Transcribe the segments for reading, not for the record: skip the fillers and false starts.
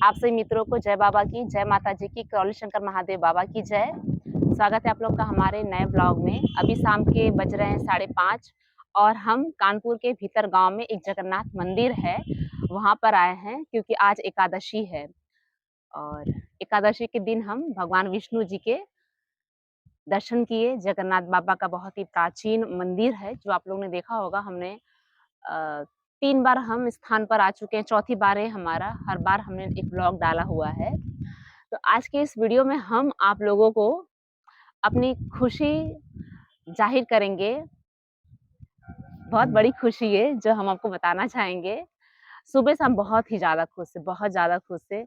आप सभी मित्रों को जय बाबा की, जय माता जी की, करौली शंकर महादेव बाबा की जय। स्वागत है आप लोग का हमारे नए ब्लॉग में। अभी शाम के बज रहे हैं 5:30 और हम कानपुर के भीतर गांव में एक जगन्नाथ मंदिर है, वहां पर आए हैं क्योंकि आज एकादशी है। और एकादशी के दिन हम भगवान विष्णु जी के दर्शन किए। जगन्नाथ बाबा का बहुत ही प्राचीन मंदिर है जो आप लोगों ने देखा होगा। हमने 3 बार हम स्थान पर आ चुके हैं, चौथी बार है हमारा। हर बार हमने एक ब्लॉग डाला हुआ है। तो आज के इस वीडियो में हम आप लोगों को अपनी खुशी जाहिर करेंगे। बहुत बड़ी खुशी है जो हम आपको बताना चाहेंगे। सुबह से हम बहुत ही ज़्यादा खुश हैं, बहुत ज़्यादा खुश हैं।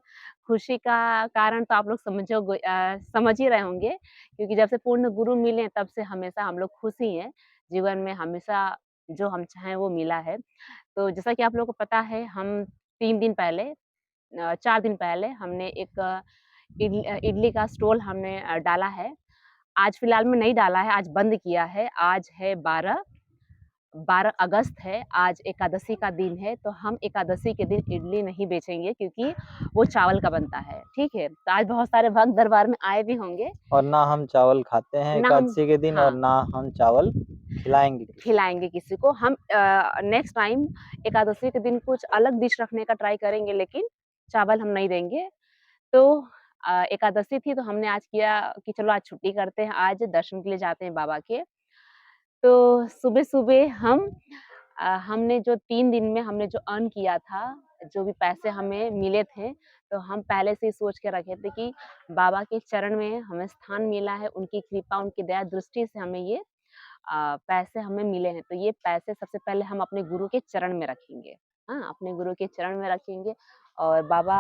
खुशी का कारण तो आप लोग समझ ही रहे होंगे क्योंकि जब से पूर्ण गुरु मिले हैं तब से हमेशा हम लोग खुश ही हैं। जीवन में हमेशा जो हम चाहें वो मिला है। तो जैसा कि आप लोगों को पता है, हम 3 दिन पहले 4 दिन पहले हमने एक इडली का स्टॉल हमने डाला है। आज फिलहाल में नहीं डाला है, आज बंद किया है। आज है 12 अगस्त है, आज एकादशी का दिन है, तो हम एकादशी के दिन इडली नहीं बेचेंगे क्योंकि वो चावल का बनता है, ठीक है? तो आज बहुत सारे भक्त दरबार में आए भी होंगे। और ना हम चावल खाते हैं ना हम एकादशी के दिन और हाँ, ना हम चावल खिलाएँगे किसी को। खिलाएँगे किसी को। हम नेक्स्ट टाइम एकादशी के दिन कुछ अलग डिश रखने का ट्राई करेंगे, लेकिन चावल हम नहीं देंगे। तो एकादशी थी तो हमने आज किया कि चलो आज छुट्टी करते हैं, आज दर्शन के लिए जाते हैं बाबा के। तो सुबह-सुबह हमने जो 3 दिन में हमने जो अर्न किया था, जो भी पैसे हमें मिले थे, तो हम पहले से ही सोच के रखे थे कि बाबा के चरण में हमें स्थान मिला है, उनकी कृपा, उनकी दया दृष्टि से हमें ये पैसे हमें मिले हैं। तो ये पैसे सबसे पहले हम अपने गुरु के चरण में रखेंगे, हाँ? अपने गुरु के चरण में रखेंगे और बाबा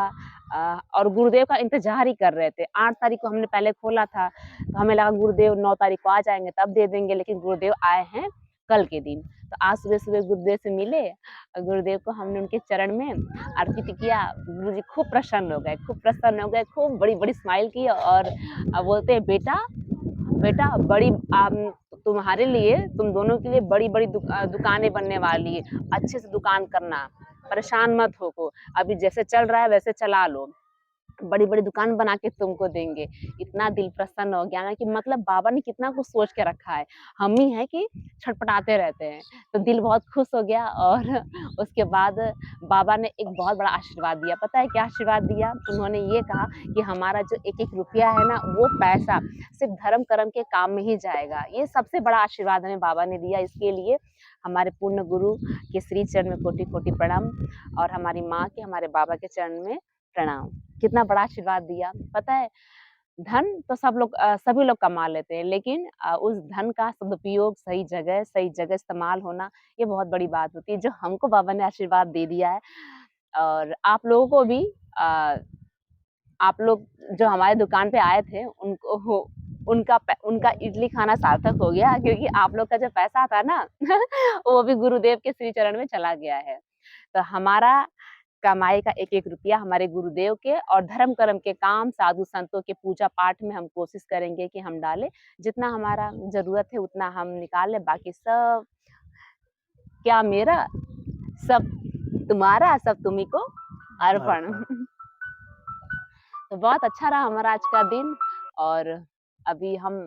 और गुरुदेव का इंतज़ार ही कर रहे थे। 8 तारीख को हमने पहले खोला था, तो हमें लगा गुरुदेव 9 तारीख को आ जाएँगे तब दे देंगे, लेकिन गुरुदेव आए हैं कल के दिन। तो आज सुबह-सुबह गुरुदेव से मिले और गुरुदेव को हमने उनके चरण में अर्पित किया। गुरुजी खूब प्रसन्न हो गए, खूब प्रसन्न हो गए, खूब बड़ी-बड़ी स्माइल की और बोलते हैं, "बेटा, बेटा बड़ी तुम्हारे लिए, तुम दोनों के लिए बड़ी-बड़ी दुकानें बनने वाली है। अच्छे से दुकान करना, परेशान मत होको। अभी जैसे चल रहा है वैसे चला लो। बड़ी-बड़ी दुकान बना के तुमको देंगे।" इतना दिल प्रसन्न हो गया ना कि मतलब बाबा ने कितना कुछ सोच के रखा है। हम ही हैं कि छटपटाते रहते हैं। तो दिल बहुत खुश हो गया और उसके बाद बाबा ने एक बहुत बड़ा आशीर्वाद दिया। पता है क्या आशीर्वाद दिया? उन्होंने ये कहा कि हमारा जो एक-एक रुपया है ना, वो पैसा सिर्फ़ धर्म-कर्म के काम में ही जाएगा। ये सबसे बड़ा आशीर्वाद हमें बाबा ने दिया। इसके लिए हमारे पूर्ण गुरु के श्री चरण में कोटि-कोटि प्रणाम और हमारी माँ के, हमारे बाबा के चरण में प्रणाम। कितना बड़ा आशीर्वाद दिया। पता है, धन तो सभी लोग कमा लेते हैं, लेकिन उस धन का सदुपयोग सही जगह इस्तेमाल होना, ये बहुत बड़ी बात होती है, जो हमको बाबा ने आशीर्वाद दे दिया है। और आप लोगों को भी अ, आप लोग जो हमारे दुकान पे आए थे, उनका इडली खाना सार्थक हो गया क्योंकि आप लोग का जो पैसा था ना वो भी गुरुदेव के श्री चरण में चला गया है। तो हमारा कमाई का एक-एक रुपया हमारे गुरुदेव के और धर्म कर्म के काम, साधु संतों के पूजा पाठ में हम कोशिश करेंगे कि हम डालें। जितना हमारा ज़रूरत है उतना हम निकालें, बाकी सब क्या मेरा, सब तुम्हारा, सब तुम्हीं को अर्पण। अर्पण। तो बहुत अच्छा रहा हमारा आज का दिन। और अभी हम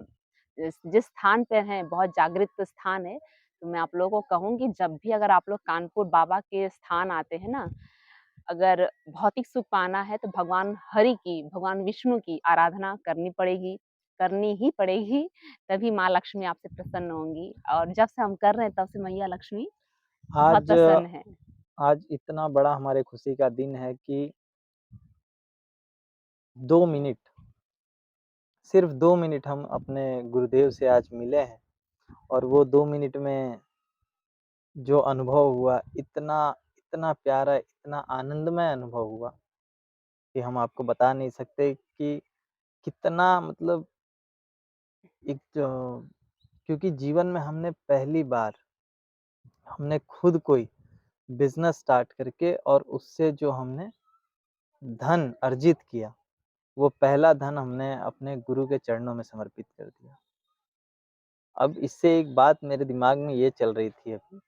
जिस स्थान पे हैं, बहुत जागृत स्थान है। तो मैं आप लोगों को कहूँगी, जब भी अगर आप लोग कानपुर बाबा के स्थान आते हैं ना, अगर भौतिक सुख पाना है तो भगवान हरि की, भगवान विष्णु की आराधना करनी ही पड़ेगी, तभी माँ लक्ष्मी आपसे प्रसन्न होंगी। और जब से हम कर रहे हैं तब से मैया लक्ष्मी बहुत आज प्रसन्न है। आज इतना बड़ा हमारे खुशी का दिन है कि 2 मिनट, सिर्फ़ 2 मिनट हम अपने गुरुदेव से आज मिले हैं और वो 2 मिनट में जो अनुभव हुआ, इतना इतना प्यारा, इतना आनंदमय अनुभव हुआ कि हम आपको बता नहीं सकते कि कितना मतलब एक क्योंकि जीवन में हमने पहली बार हमने खुद कोई बिज़नेस स्टार्ट करके और उससे जो हमने धन अर्जित किया, वो पहला धन हमने अपने गुरु के चरणों में समर्पित कर दिया। अब इससे एक बात मेरे दिमाग में ये चल रही थी अभी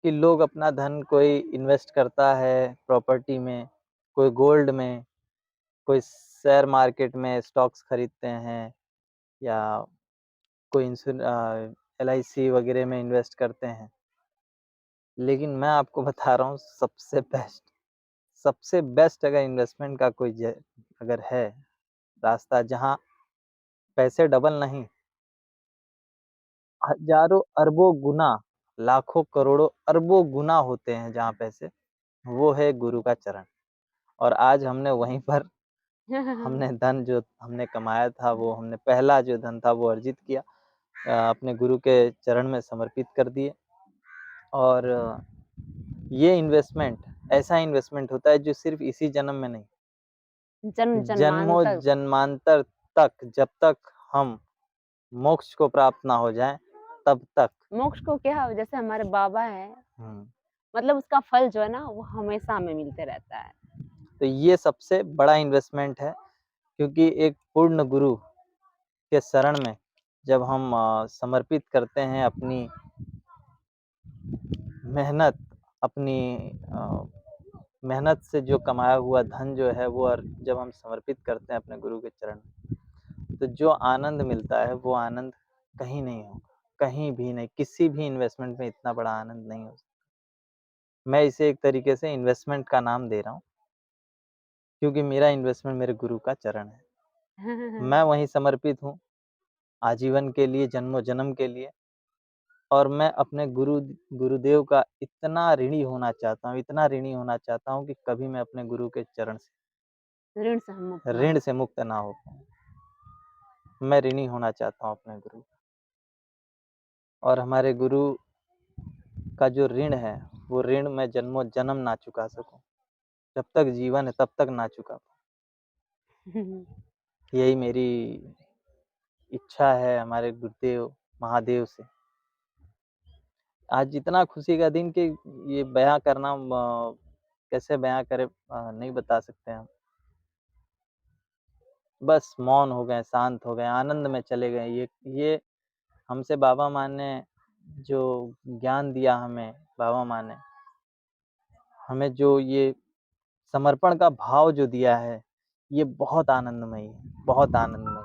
कि लोग अपना धन कोई इन्वेस्ट करता है प्रॉपर्टी में कोई गोल्ड में, कोई शेयर मार्केट में स्टॉक्स खरीदते हैं या कोई एलआईसी वगैरह में इन्वेस्ट करते हैं। लेकिन मैं आपको बता रहा हूँ सबसे बेस्ट अगर इन्वेस्टमेंट का कोई अगर है रास्ता जहाँ पैसे डबल नहीं, हज़ारों अरबों गुना, लाखों करोड़ों अरबों गुना होते हैं जहाँ पैसे, वो है गुरु का चरण। और आज हमने वहीं पर हमने धन जो हमने कमाया था वो हमने पहला जो धन था वो अर्जित किया, अपने गुरु के चरण में समर्पित कर दिए। और ये इन्वेस्टमेंट ऐसा इन्वेस्टमेंट होता है जो सिर्फ़ इसी जन्म में नहीं, जन्म जन्मांतर जन्मों-जन्मांतर तक जब तक हम मोक्ष को प्राप्त ना हो जाएँ, तब तक। मोक्ष को क्या जैसे हमारे बाबा हैं, हुँ, मतलब उसका फल जो है ना वो हमेशा हमें मिलते रहता है। तो ये सबसे बड़ा इन्वेस्टमेंट है क्योंकि एक पूर्ण गुरु के शरण में जब हम समर्पित करते हैं अपनी मेहनत, अपनी अ, मेहनत से जो कमाया हुआ धन जो है वो जब हम समर्पित करते हैं अपने गुरु के चरण में, तो जो आनंद मिलता है वो आनंद कहीं नहीं होगा, कहीं भी नहीं, किसी भी इन्वेस्टमेंट में इतना बड़ा आनंद नहीं हो सकता। मैं इसे एक तरीके से इन्वेस्टमेंट का नाम दे रहा हूँ, क्योंकि मेरा इन्वेस्टमेंट मेरे गुरु का चरण है। मैं वहीं समर्पित हूँ, आजीवन के लिए, जन्मों-जन्म के लिए। और मैं अपने गुरुदेव का इतना ऋणी होना चाहता हूँ, इतना ऋणी होना चाहता हूँ कि कभी मैं अपने गुरु के चरण से ऋण से हम मुक्त ना ऋण हो से पाएँ। मुक्त ना हो पाऊँ। मैं ऋणी होना चाहता हूँ अपने गुरु और हमारे गुरु का जो ऋण है, वो ऋण मैं जन्मों-जन्म ना चुका सकूँ। जब तक जीवन है तब तक ना चुका पाऊँ। यही मेरी इच्छा है हमारे गुरुदेव महादेव से। आज इतना खुशी का दिन कि ये बयाँ करना कैसे बयाँ करें नहीं बता सकते हम। बस मौन हो गए, शांत हो गए, आनंद में चले गए। ये हमसे बाबा माँ ने जो ज्ञान दिया हमें, बाबा माँ ने, हमें जो ये समर्पण का भाव जो दिया है, ये बहुत आनंदमयी है, बहुत आनंदमयी।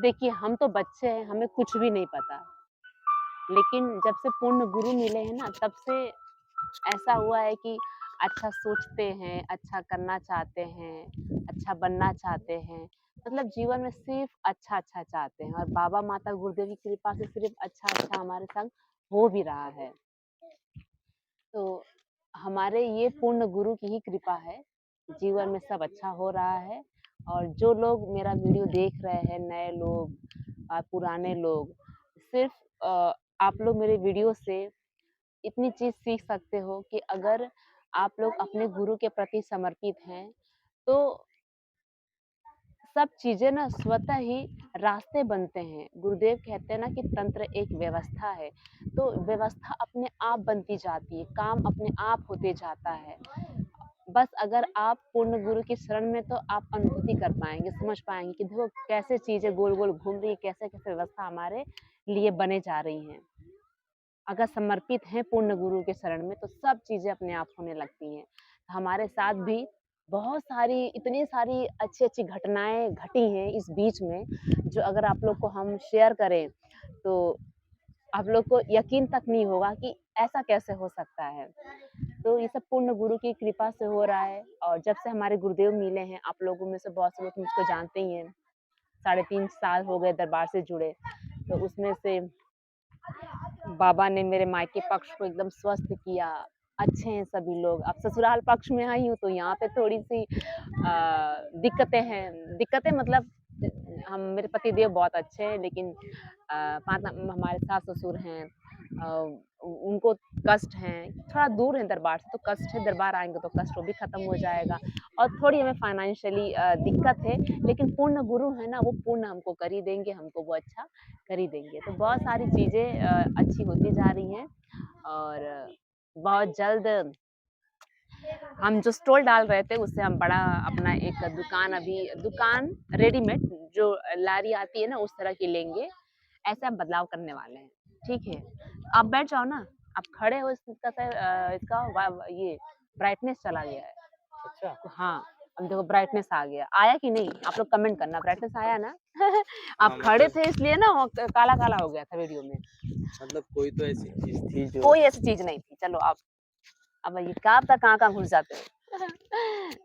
देखिए हम तो बच्चे हैं, हमें कुछ भी नहीं पता। लेकिन जब से पूर्ण गुरु मिले हैं ना, तब से ऐसा हुआ है कि अच्छा सोचते हैं, अच्छा करना चाहते हैं, अच्छा बनना चाहते हैं। मतलब जीवन में सिर्फ़ अच्छा-अच्छा चाहते हैं और बाबा माता गुरुदेव की कृपा से सिर्फ़ अच्छा-अच्छा हमारे संग हो भी रहा है। तो हमारे ये पूर्ण गुरु की ही कृपा है, जीवन में सब अच्छा हो रहा है और जो लोग मेरा वीडियो देख रहे हैं, नए लोग पुराने लोग, सिर्फ़ आप लोग मेरे वीडियो से इतनी चीज़ सीख सकते हो कि अगर आप लोग अपने गुरु के प्रति समर्पित हैं, तो सब चीज़ें ना स्वतः ही रास्ते बनते हैं। गुरुदेव कहते हैं ना कि तंत्र एक व्यवस्था है, तो व्यवस्था अपने आप बनती जाती है, काम अपने आप होते जाता है। बस अगर आप पूर्ण गुरु की शरण में तो आप अनुभूति कर पाएँगे, समझ पाएँगे कि देखो कैसे चीज़ें गोल-गोल घूम रही है, कैसे-कैसे व्यवस्था हमारे लिए बने जा रही हैं। अगर समर्पित हैं पूर्ण गुरु के शरण में तो सब चीज़ें अपने आप होने लगती हैं। हमारे साथ भी बहुत सारी इतनी सारी अच्छी-अच्छी घटनाएँ घटी हैं इस बीच में, जो अगर आप लोग को हम शेयर करें, तो आप लोग को यकीन तक नहीं होगा कि ऐसा कैसे हो सकता है। तो ये सब पूर्ण गुरु की कृपा से हो रहा है और जब से हमारे गुरुदेव मिले हैं, आप लोगों में से बहुत से लोग मुझको जानते ही हैं। साढ़े 3 साल हो गए दरबार से जुड़े, तो उसमें से बाबा ने मेरे मायके पक्ष को एकदम स्वस्थ किया, अच्छे हैं सभी लोग। अब ससुराल पक्ष में आई हूँ तो यहाँ पे थोड़ी-सी दिक्कतें हैं। दिक्कतें मतलब हम मेरे पतिदेव बहुत अच्छे हैं लेकिन 5 हमारे सास-ससुर हैं उनको कष्ट हैं, थोड़ा दूर हैं दरबार से तो कष्ट है, दरबार आएँगे तो कष्ट वो भी खत्म हो जाएगा और थोड़ी हमें फाइनेंशियली दिक्कत है, लेकिन पूर्ण गुरु है ना, वो पूर्ण हमको कर ही देंगे, हमको वो अच्छा कर ही देंगे। तो बहुत सारी चीज़ें अच्छी होती जा रही हैं और बहुत जल्द हम जो स्टॉल डाल रहे थे उससे हम बड़ा अपना एक दुकान रेडीमेड जो लारी आती है ना उस तरह की लेंगे, ऐसा हम बदलाव करने वाले हैं, ठीक है? आप बैठ जाओ ना, आप खड़े हो इसका इसका वा ये ब्राइटनेस चला गया है। अच्छा। तो हाँ, अब देखो ब्राइटनेस आ गया। आया कि नहीं? आप लोग कमेंट करना ब्राइटनेस आया ना? हाँ, आप खड़े मतलब थे इसलिए ना वो काला-काला हो गया था वीडियो में। कोई तो ऐसी चीज़ थी जो कोई ऐसी चीज़ नहीं थी। चलो अब ये कहाँ पता कहाँ-कहाँ घुस जाते हो।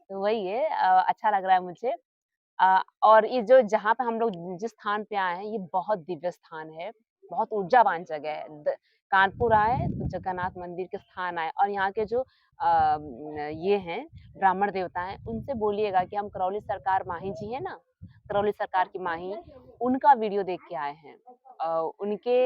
तो वही है अच्छा लग रहा है मुझे। और ये जो जहाँ पे हम लोग जिस स्थान पे आए हैं, ये बहुत दिव्य स्थान है, बहुत ऊर्जावान जगह है। कानपुर आए तो जगन्नाथ मंदिर के स्थान आए और यहाँ के जो ये हैं ब्राह्मण देवता हैं, उनसे बोलिएगा कि हम करौली सरकार माही जी हैं ना, करौली सरकार की माही, उनका वीडियो देख के आए हैं। उनके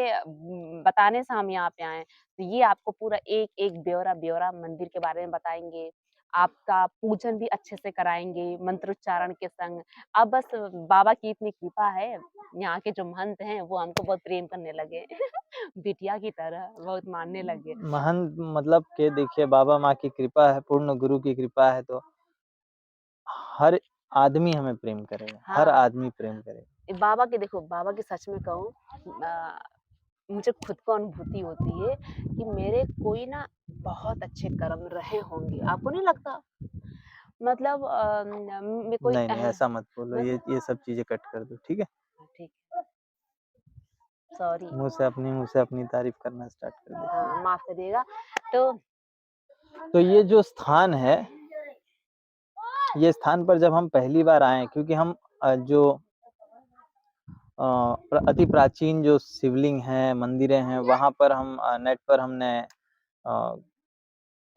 बताने से हम यहाँ पे आए हैं। तो ये आपको पूरा एक-एक ब्यौरा-ब्यौरा मंदिर के बारे में बताएँगे। आपका पूजन भी अच्छे से कराएँगे, मंत्रोच्चारण के संग। अब बस बाबा की इतनी कृपा है, यहाँ के जो महंत हैं वो हमको बहुत प्रेम करने लगे। बिटिया की तरह बहुत मानने लगे। महंत मतलब कि देखिए बाबा माँ की कृपा है, पूर्ण गुरु की कृपा है तो हर आदमी हमें प्रेम करेगा, हर हाँ, आदमी प्रेम करेगा। बाबा की देखो बाबा की सच में कहूँ मुझे खुद को अनुभूति होती है कि मेरे कोई ना बहुत अच्छे कर्म रहे होंगे। आपको नहीं लगता? मतलब मैं कोई नहीं, नहीं ऐसा मत बोलो, मैं ये सब चीज़ें कट कर दो, ठीक है? ठीक है, सॉरी। मुँह से अपनी तारीफ़ करना स्टार्ट कर देती हाँ, है। माफ़ करिएगा। तो तो ये जो स्थान है, ये स्थान पर जब हम पहली बार आए क्योंकि हम जो अति प्राचीन जो शिवलिंग हैं, मंदिरें हैं, वहाँ पर हम नेट पर हमने अ,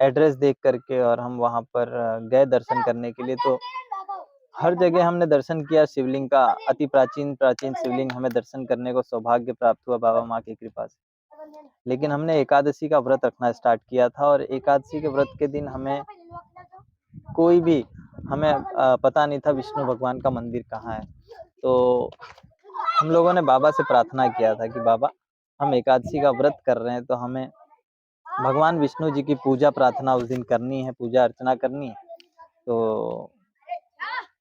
एड्रेस देख कर के और हम वहाँ पर गए दर्शन करने के लिए तो हर जगह हमने दर्शन किया शिवलिंग का, अति प्राचीन शिवलिंग हमें दर्शन करने को सौभाग्य प्राप्त हुआ बाबा माँ की कृपा से। लेकिन हमने एकादशी का व्रत रखना स्टार्ट किया था और एकादशी के व्रत के दिन हमें कोई भी हमें पता नहीं था विष्णु भगवान का मंदिर कहाँ है। तो हम लोगों ने बाबा से प्रार्थना किया था कि बाबा हम एकादशी का व्रत कर रहे हैं तो हमें भगवान विष्णु जी की पूजा प्रार्थना उस दिन करनी है, पूजा अर्चना करनी है। तो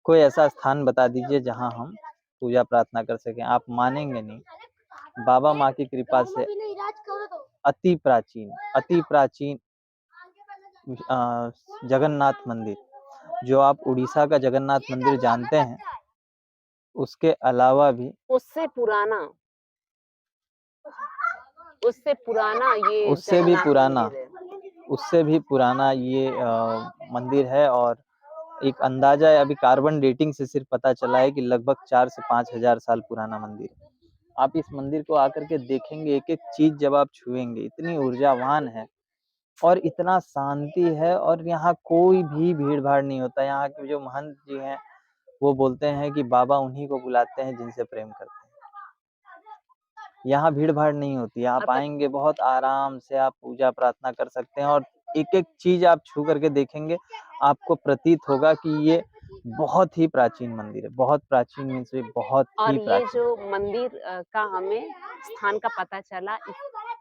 कोई ऐसा स्थान बता दीजिए जहाँ हम पूजा प्रार्थना कर सकें। आप मानेंगे नहीं, बाबा माँ की कृपा से अति प्राचीन जगन्नाथ मंदिर, जो आप उड़ीसा का जगन्नाथ मंदिर जानते हैं, उसके अलावा भी उससे पुराना उससे पुराना ये उससे भी जगन्नाथ पुराना मंदिर है। उससे भी पुराना ये मंदिर है और एक अंदाज़ा है अभी कार्बन डेटिंग से सिर्फ पता चला है कि लगभग 4 से 5 हज़ार साल पुराना मंदिर है। आप इस मंदिर को आकर के देखेंगे, एक-एक चीज़ जब आप छुएँगे, इतनी ऊर्जावान है और इतना शांति है और यहाँ कोई भी भीड़-भाड़ नहीं होता। यहाँ के जो महंत जी हैं, वो बोलते हैं कि बाबा उन्हीं को बुलाते हैं जिनसे प्रेम करते हैं। यहाँ भीड़-भाड़ नहीं होती है, आप मतलब आएँगे बहुत आराम से आप पूजा प्रार्थना कर सकते हैं और एक-एक चीज़ आप छू करके देखेंगे, आपको प्रतीत होगा कि ये बहुत ही प्राचीन मंदिर है। बहुत प्राचीन मीन्स बहुत और ही ये प्राचीन। जो मंदिर का हमें स्थान का पता चला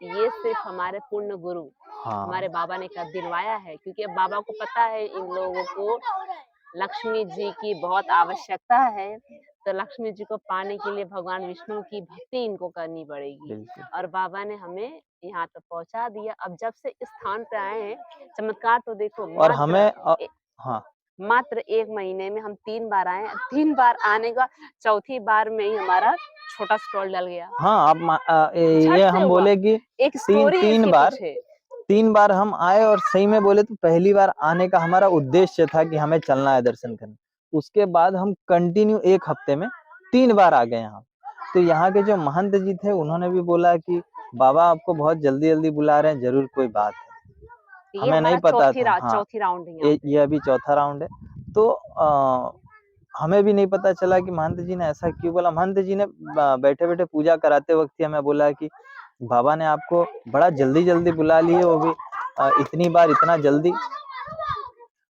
ये सिर्फ हमारे पूर्ण गुरु हाँ, हमारे बाबा ने कर दिलवाया है क्योंकि अब बाबा को पता है इन लोगों को लक्ष्मी जी की बहुत आवश्यकता है तो लक्ष्मी जी को पाने के लिए भगवान विष्णु की भक्ति इनको करनी पड़ेगी बिल्कुल और बाबा ने हमें यहाँ तक पहुँचा दिया अब जब से इस स्थान पे आए हैं चमत्कार तो देखो और हमें हाँ, मात्र 1 महीने में हम 3 बार आए, 3 बार आने का चौथी बार में ही हमारा छोटा स्टॉल डल गया। हाँ, झट ये से हम हुआ, बोले कि एक स्टोरी है 3 इसके बार पीछे। 3 बार हम आए और सही में बोले तो पहली बार आने का हमारा उद्देश्य था कि हमें चलना है दर्शन करने। उसके बाद हम कंटिन्यू 1 हफ्ते में 3 बार आ गए यहाँ। तो यहाँ के जो महंत जी थे उन्होंने भी बोला कि बाबा आपको बहुत जल्दी-जल्दी बुला रहे हैं, ज़रूर कोई बात है। ये हमें नहीं हमारा पता था हाँ, चौथी राउंड है यहाँ पे। ये अभी चौथा राउंड है। तो हमें भी नहीं पता चला कि महंत जी ने ऐसा क्यों बोला। महंत जी ने बैठे-बैठे पूजा कराते वक़्त ही हमें बोला कि बाबा ने आपको बड़ा जल्दी-जल्दी बुला लिए वो भी इतनी बार इतना जल्दी,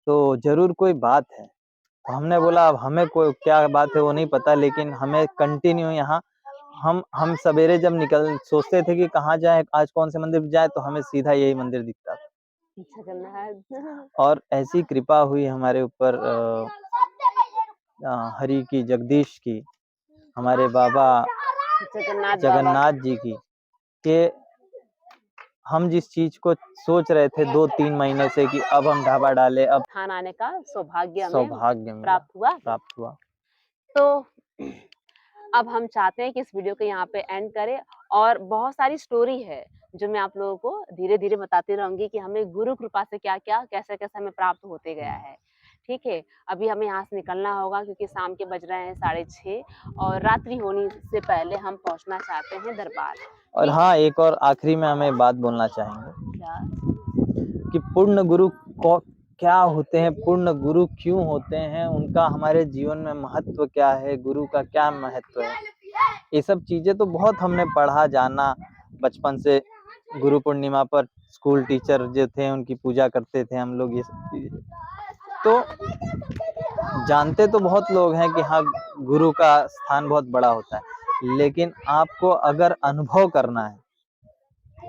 तो ज़रूर कोई बात है। तो हमने बोला अब हमें कोई क्या बात है वो नहीं पता लेकिन हमें कंटिन्यू यहाँ हम सवेरे जब सोचते थे कि कहाँ जाएँ, आज कौन से मंदिर जाएँ तो हमें सीधा यही मंदिर दिखता था। जगन्नाथ और ऐसी कृपा हुई हमारे ऊपर हरि की, जगदीश की, हमारे बाबा जगन्नाथ बाबा जगन्नाथ जी की, कि हम जिस चीज़ को सोच रहे थे 2-3 महीने से कि अब हम ढाबा डालें, अब स्थान आने का सौभाग्य हमें सौभाग्य मिला, प्राप्त हुआ। प्राप्त हुआ। तो अब हम चाहते हैं कि इस वीडियो को यहाँ पे एंड करें और बहुत सारी स्टोरी है, जो मैं आप लोगों को धीरे-धीरे बताती रहूँगी कि हमें गुरु कृपा से क्या-क्या, कैसे-कैसे हमें प्राप्त होते गया है। ठीक है? अभी हमें यहाँ से निकलना होगा क्योंकि शाम के बज रहे हैं 6:30 और रात्रि होने से पहले हम पहुँचना चाहते हैं दरबार। और ठीक हाँ, है? एक और आखिरी में हम एक बात बोलना चाहेंगे क्या? कि पूर्ण गुरु को क्या होते हैं, पूर्ण गुरु क्यों होते हैं, उनका हमारे जीवन में महत्व क्या है, गुरु का क्या महत्व है। ये सब चीज़ें तो बहुत हमने पढ़ा, जाना बचपन से। गुरु पूर्णिमा पर स्कूल टीचर जो थे उनकी पूजा करते थे हम लोग, ये सब चीज़ें। तो जानते तो बहुत लोग हैं कि हाँ, गुरु का स्थान बहुत बड़ा होता है, लेकिन आपको अगर अनुभव करना है,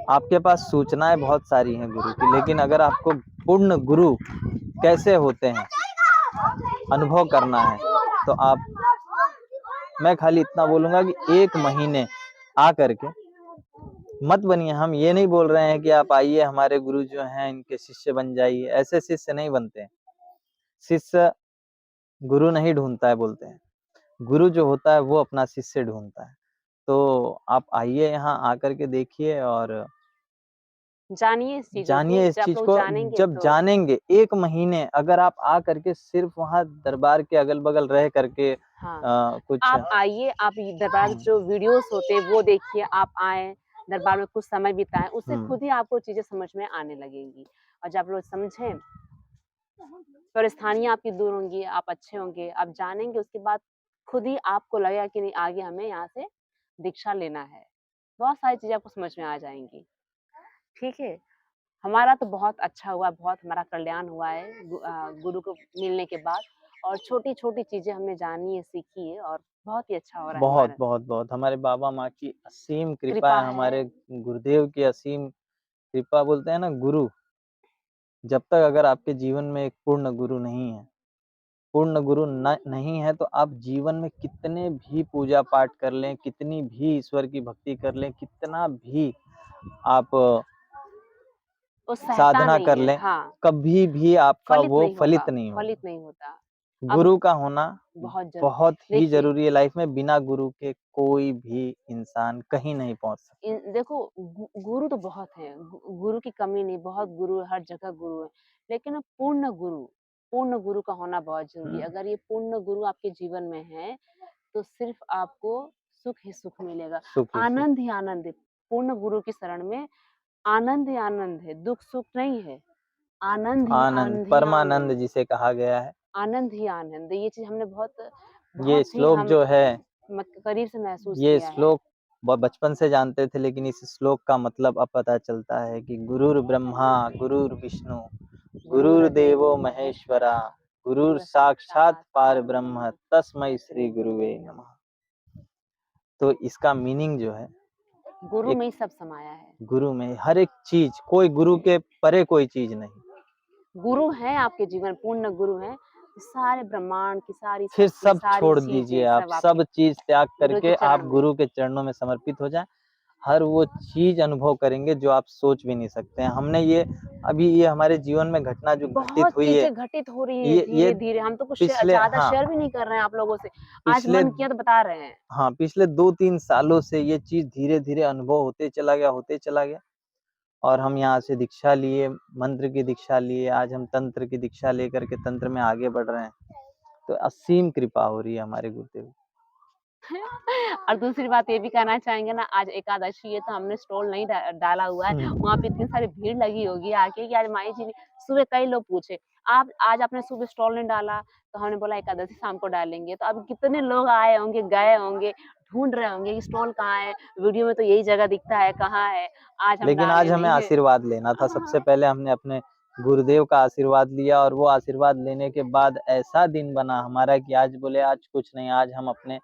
आपके पास सूचनाएँ बहुत सारी हैं गुरु की, लेकिन अगर आपको पूर्ण गुरु कैसे होते हैं, अनुभव करना है, तो मैं खाली इतना बोलूँगा कि 1 महीने आकर के मत बनिए। हम ये नहीं बोल रहे हैं कि आप आइए हमारे गुरु जो हैं इनके शिष्य बन जाइए, ऐसे शिष्य नहीं बनते हैं। शिष्य गुरु नहीं ढूँढता है बोलते हैं। गुरु जो होता है वो अपना शिष्य ढूँढता है। तो आप आइए यहाँ आकर के देखिए और जानिए इस चीज़ों को, जानिए इस जब आप चीज़ लोग को। जानेंगे जब तो जानेंगे 1 महीने अगर आप आ करके सिर्फ़ वहाँ दरबार के अगल-बगल रह करके हाँ, कुछ आप आइए, आप ये दरबार के हुँ, जो वीडियोज़ होते हैं वो देखिए, आप आएँ, दरबार में कुछ समय बिताएँ, उससे हुँ, खुद ही आपको चीज़ें समझ में आने लगेंगी। और जब आप लोग समझें, परेशानियाँ आपकी दूर होंगी, आप अच्छे होंगे, आप जानेंगे उसके बाद खुद ही आपको लगेगा कि नहीं आगे हमें यहाँ से दीक्षा लेना है। बहुत सारी चीज़ें आपको समझ में आ जाएँगी, ठीक है? हमारा तो बहुत अच्छा हुआ, बहुत हमारा कल्याण हुआ है गुरु को मिलने के बाद और छोटी-छोटी चीज़ें हमने जानी है, सीखी है और बहुत ही अच्छा हो रहा है बहुत, हमारा। बहुत, बहुत हमारे बाबा-माँ की असीम कृपा कृपा है, है। हमारे गुरुदेव की असीम कृपा बोलते हैं ना गुरु, जब तक अगर आपके जीवन में एक पूर्ण गुरु नहीं है, पूर्ण गुरु नहीं है तो आप जीवन में कितने भी पूजा-पाठ कर लें, कितनी भी ईश्वर की भक्ति कर लें, कितना भी आप वो सहता साधना नहीं कर है, लें, हाँ, कभी भी आपका फलित वो नहीं होगा, फलित नहीं होगा। फलित नहीं होता। अब गुरु का होना बहुत बहुत ही देखिए, ज़रूरी है लाइफ में, बिना गुरु के कोई भी इंसान कहीं नहीं पहुँच सकता। देखो गुरु तो बहुत हैं, गुरु की कमी नहीं, बहुत गुरु हर जगह गुरु हैं, लेकिन अब पूर्ण गुरु का होना बहुत ज़रूरी है। हुँ, अगर ये पूर्ण गुरु आपके जीवन में है, तो सिर्फ़ आपको सुख ही सुख मिलेगा, सुख ही सुख। आनंद ही आनंद है। पूर्ण गुरु की शरण में आनंद ही आनंद है, दुःख-सुख नहीं है, आनंद ही आनंद, आनंद ही परमानंद आनंद, जिसे कहा गया है। आनंद ही आनंद। ये चीज़ हमने बहुत ये बहुत ही श्लोक हम जो है, करीब से महसूस ये किया है। श्लोक बचपन से जानते थे, लेकिन इस श्लोक का मतलब अब पता चलता है कि गुरुर्ब्रह्मा गुरुर्विष्णु गुरुर्देवो गुरुर्देवो महेश्वरा महेश्वरः, गुरुः गुरुर्साक्षात् साक्षात् परब्रह्म परब्रह्म तस्मै श्री तस्मै गुरुवे गुरुवे नमः। नमः। तो इसका मीनिंग जो है, गुरु एक में ही सब समाया है। गुरु में हर एक चीज़, कोई गुरु के परे कोई चीज़ नहीं। गुरु हैं आपके जीवन, पूर्ण गुरु हैं, सारे ब्रह्मांड की सारी फिर शक्ति, सब सारी छोड़ चीज़ें दीजिए आप, सब आपके सब चीज़ त्याग गुरु के करके आप चरण में। गुरु के चरणों में समर्पित हो जाएँ। हर वो चीज़ अनुभव करेंगे जो आप सोच भी नहीं सकते हैं। हमने ये अभी ये हमारे जीवन में घटना जो बहुत घटित हुई है, चीज़ें घटित हो रही हैं ये धीरे-धीरे, हम तो कुछ पिछले ज़्यादा हाँ, शेयर भी नहीं कर रहे हैं आप लोगों से। आज पिछले मन किया तो बता रहे हैं। हाँ, पिछले 2-3 सालों से ये चीज़ धीरे-धीरे अनुभव होते चला गया और हम यहाँ से दीक्षा लिए, मंत्र की दीक्षा लिए, आज हम तंत्र की दीक्षा लेकर के तंत्र में आगे बढ़ रहे हैं। तो असीम कृपा हो रही है हमारे गुरुदेव की। और दूसरी बात ये भी कहना चाहेंगे ना, आज एकादशी है तो हमने स्टॉल नहीं डाला हुआ है। हुँ, वहाँ पे इतनी सारी भीड़ लगी होगी आके कि आज माई जी ने सुबह कई लोग पूछे, आप आज आपने सुबह स्टॉल नहीं डाला? तो हमने बोला एकादशी शाम को डालेंगे। तो अब कितने लोग आए होंगे, गए होंगे, ढूँढ रहे होंगे कि स्टॉल कहाँ है? वीडियो में तो यही जगह दिखता है, कहाँ है? आज हम लेकिन डाले आज हमें नहीं हैं। आशीर्वाद लेना था। सबसे पहले हमने अपने गुरुदेव का आशीर्वाद लिया और वो आशीर्वाद लेने के बाद ऐसा दिन बना हमारा कि आज बोले आज कुछ नहीं, आज हम अपने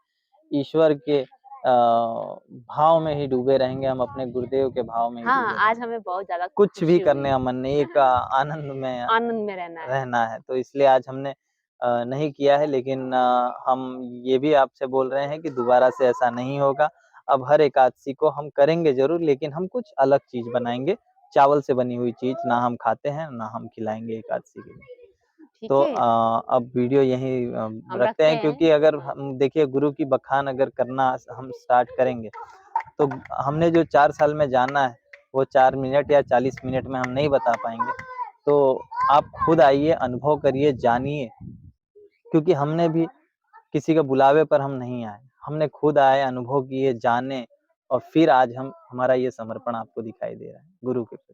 ईश्वर के भाव में ही डूबे रहेंगे, हम अपने गुरुदेव के भाव में ही हाँ, डूबे आज रहेंगे। हमें बहुत ज़्यादा कुछ भी खुशी करने हुई। का मन नहीं, एक आनंद में आनंद में रहना है। रहना है। तो इसलिए आज हमने नहीं किया है, लेकिन हम ये भी आपसे बोल रहे हैं कि दोबारा से ऐसा नहीं होगा। अब हर एकादशी को हम करेंगे ज़रूर, लेकिन हम कुछ अलग चीज़ बनाएँगे, चावल से बनी हुई चीज़ ना हम खाते हैं, ना हम खिलाएँगे एकादशी के दिन। ठीक तो है? अब वीडियो यहीं हम रखते रखते हैं हैं। क्योंकि अगर हाँ, हम देखिए गुरु की बखान अगर करना हम स्टार्ट करेंगे, तो हमने जो 4 साल में जाना है, वो 4 मिनट या 40 मिनट में हम नहीं बता पाएँगे। तो आप खुद आइए, अनुभव करिए, जानिए क्योंकि हमने भी किसी के बुलावे पर हम नहीं आए। हमने खुद आए, अनुभव किए, जाने और फिर आज हम हमारा ये समर्पण आपको दिखाई दे रहा है, गुरु के प्रति।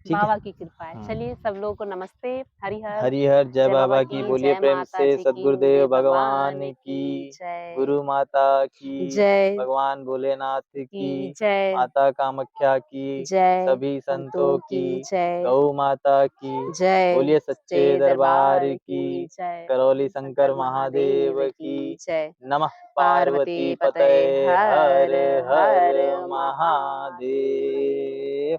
ठीक है? बाबा की कृपा है। हुँ। चलिए सब लोगों को नमस्ते, हरिहर, हरिहर, जय जय बाबा बाबा की, की, बोलिए जय प्रेम माता से जी की, सद्गुरुदेव गुरुदेव भगवान भगवान की की, जय, गुरु माता की, जय भगवान भोलेनाथ की की, जय, माता कामाख्या की, जय सभी संतों संतों की की, जय, गौ माता की, जय बोलिए सच्चे सच्चे दरबार दरबार की, की जय, करौली शंकर शंकर महादेव महादेव की की, जय। नमः पार्वती पार्वती पतये पतये हर हर हर हर महादेव। महादेव।